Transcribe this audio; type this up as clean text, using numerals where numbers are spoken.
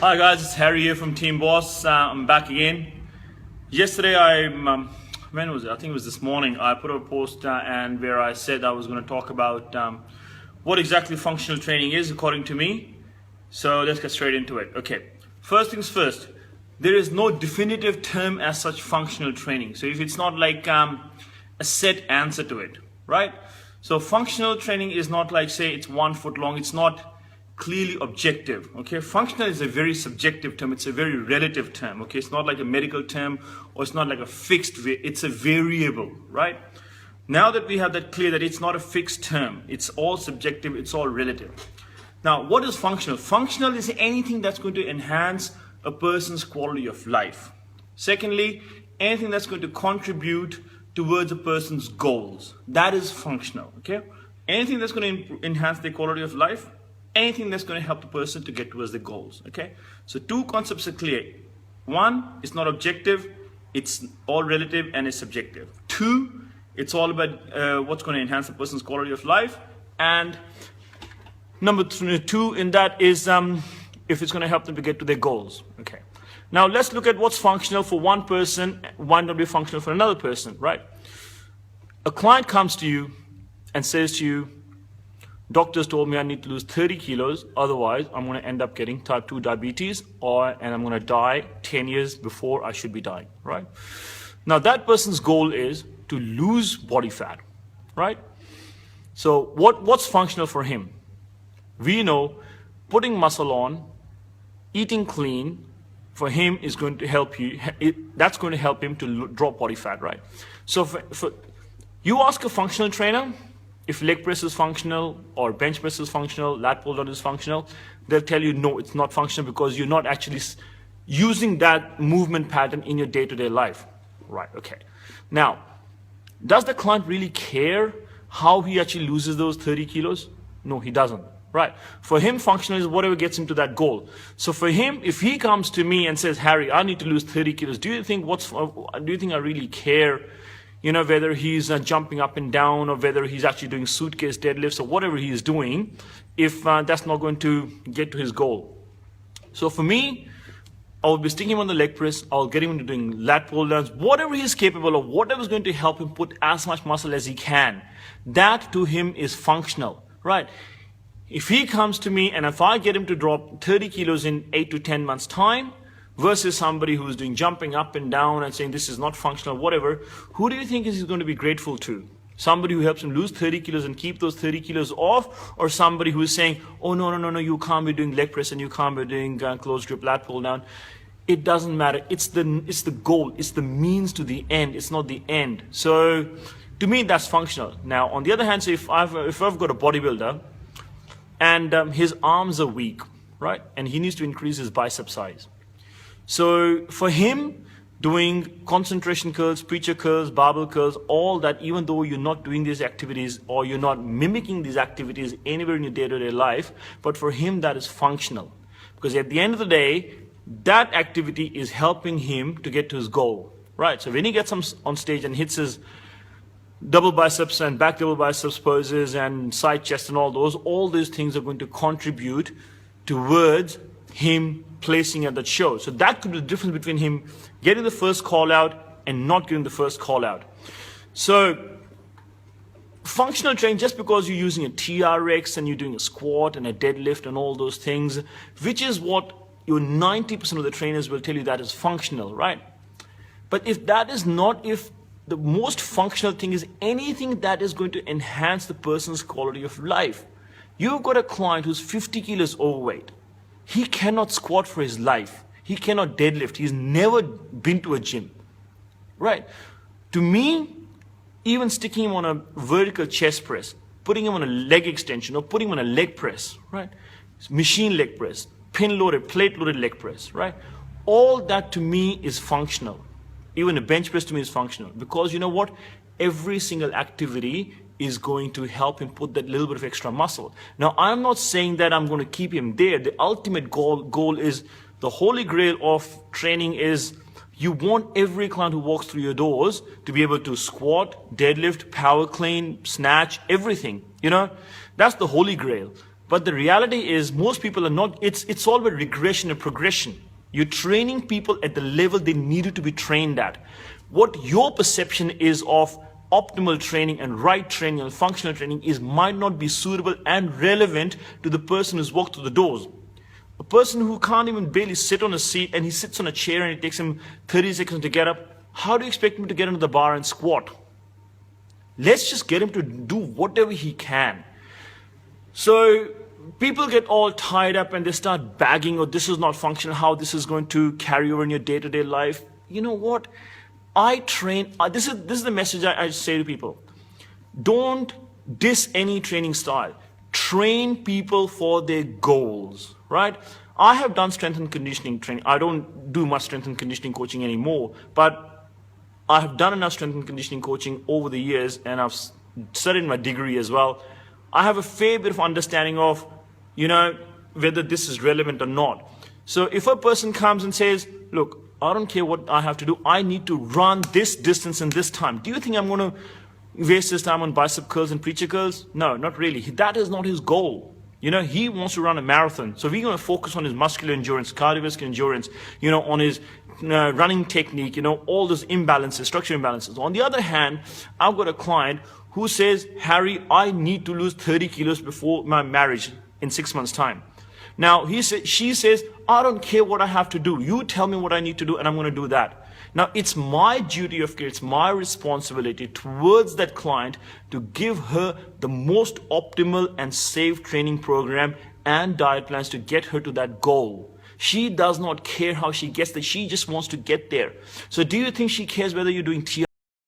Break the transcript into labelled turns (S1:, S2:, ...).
S1: Hi guys, it's Harry here from Team Boss. I'm back again. Yesterday, when was it? I think it was this morning. I put up a post and where I said I was going to talk about what exactly functional training is according to me. So let's get straight into it. Okay, first things first. There is no definitive term as such functional training. So if it's not like a set answer to it, right? So functional training is not like, say, it's 1 foot long. It's not clearly objective. Okay, functional is a very subjective term. It's a very relative term. Okay, it's not like a medical term, or it's not like a fixed. It's a variable, right? Now that we have that clear that it's not a fixed term, it's all subjective. It's all relative. Now, what is functional? Functional is anything that's going to enhance a person's quality of life. Secondly, anything that's going to contribute towards a person's goals. That is functional. Okay, anything that's going to enhance their quality of life. Anything that's going to help the person to get towards the goals. Okay, so two concepts are clear. One, it's not objective, it's all relative and it's subjective. Two, it's all about what's going to enhance the person's quality of life. And number two in that is if it's going to help them to get to their goals. Okay, now let's look at what's functional for one person, why not be functional for another person, right? A client comes to you and says to you, doctors told me I need to lose 30 kilos, otherwise I'm going to end up getting type 2 diabetes and I'm going to die 10 years before I should be dying, right? Now that person's goal is to lose body fat, right? So what's functional for him? We know putting muscle on, eating clean, for him is going to help you, that's going to help him to drop body fat, right? So for you ask a functional trainer, if leg press is functional or bench press is functional, lat pull down is functional, they'll tell you no, it's not functional because you're not actually using that movement pattern in your day-to-day life. Right, okay. Now, does the client really care how he actually loses those 30 kilos? No, he doesn't. Right. For him, functional is whatever gets him to that goal. So for him, if he comes to me and says, Harry, I need to lose 30 kilos, do you think I really care? You know, whether he's jumping up and down or whether he's actually doing suitcase deadlifts or whatever he's doing, if that's not going to get to his goal. So for me, I'll be sticking him on the leg press. I'll get him into doing lat pull downs, whatever he's capable of, whatever's going to help him put as much muscle as he can. That to him is functional, right? If he comes to me and if I get him to drop 30 kilos in 8 to 10 months time, versus somebody who's doing jumping up and down and saying this is not functional, whatever, who do you think he's going to be grateful to? Somebody who helps him lose 30 kilos and keep those 30 kilos off, or somebody who is saying, oh, no, you can't be doing leg press and you can't be doing closed grip lat pull down. It doesn't matter. It's the goal. It's the means to the end. It's not the end. So to me, that's functional. Now, on the other hand, so if I've got a bodybuilder and his arms are weak, right, and he needs to increase his bicep size. So for him, doing concentration curls, preacher curls, barbell curls, all that, even though you're not doing these activities or you're not mimicking these activities anywhere in your day-to-day life, but for him that is functional. Because at the end of the day, that activity is helping him to get to his goal, right? So when he gets on stage and hits his double biceps and back double biceps poses and side chest and all these things are going to contribute towards him placing at that show. So that could be the difference between him getting the first call out and not getting the first call out. So functional training, just because you're using a TRX and you're doing a squat and a deadlift and all those things, which is what your 90% of the trainers will tell you that is functional, right? But if that is not, if the most functional thing is anything that is going to enhance the person's quality of life. You've got a client who's 50 kilos overweight. He cannot squat for his life. He cannot deadlift. He's never been to a gym, right? To me, even sticking him on a vertical chest press, putting him on a leg extension or putting him on a leg press, right? Machine leg press, pin loaded, plate loaded leg press, right? All that to me is functional. Even a bench press to me is functional because you know what? Every single activity is going to help him put that little bit of extra muscle. Now, I'm not saying that I'm going to keep him there. The ultimate goal is, the holy grail of training is you want every client who walks through your doors to be able to squat, deadlift, power clean, snatch, everything, you know? That's the holy grail. But the reality is most people are not, it's all about regression and progression. You're training people at the level they needed to be trained at. What your perception is of optimal training and right training and functional training is might not be suitable and relevant to the person who's walked through the doors. A person who can't even barely sit on a seat and he sits on a chair and it takes him 30 seconds to get up, how do you expect him to get into the bar and squat? Let's just get him to do whatever he can. So people get all tied up and they start bagging, oh, this is not functional, how this is going to carry over in your day-to-day life. You know what? I train, this is the message I say to people. Don't diss any training style. Train people for their goals, right? I have done strength and conditioning training. I don't do much strength and conditioning coaching anymore, but I have done enough strength and conditioning coaching over the years, and I've studied my degree as well. I have a fair bit of understanding of, whether this is relevant or not. So if a person comes and says, look, I don't care what I have to do, I need to run this distance in this time. Do you think I'm going to waste his time on bicep curls and preacher curls? No, not really. That is not his goal. He wants to run a marathon. So we're going to focus on his muscular endurance, cardiovascular endurance, on his running technique, all those imbalances, structural imbalances. On the other hand, I've got a client who says, Harry, I need to lose 30 kilos before my marriage in 6 months' time. Now, she says, I don't care what I have to do. You tell me what I need to do and I'm going to do that. Now, it's my duty of care, it's my responsibility towards that client to give her the most optimal and safe training program and diet plans to get her to that goal. She does not care how she gets there. She just wants to get there. So do you think she cares whether you're doing TR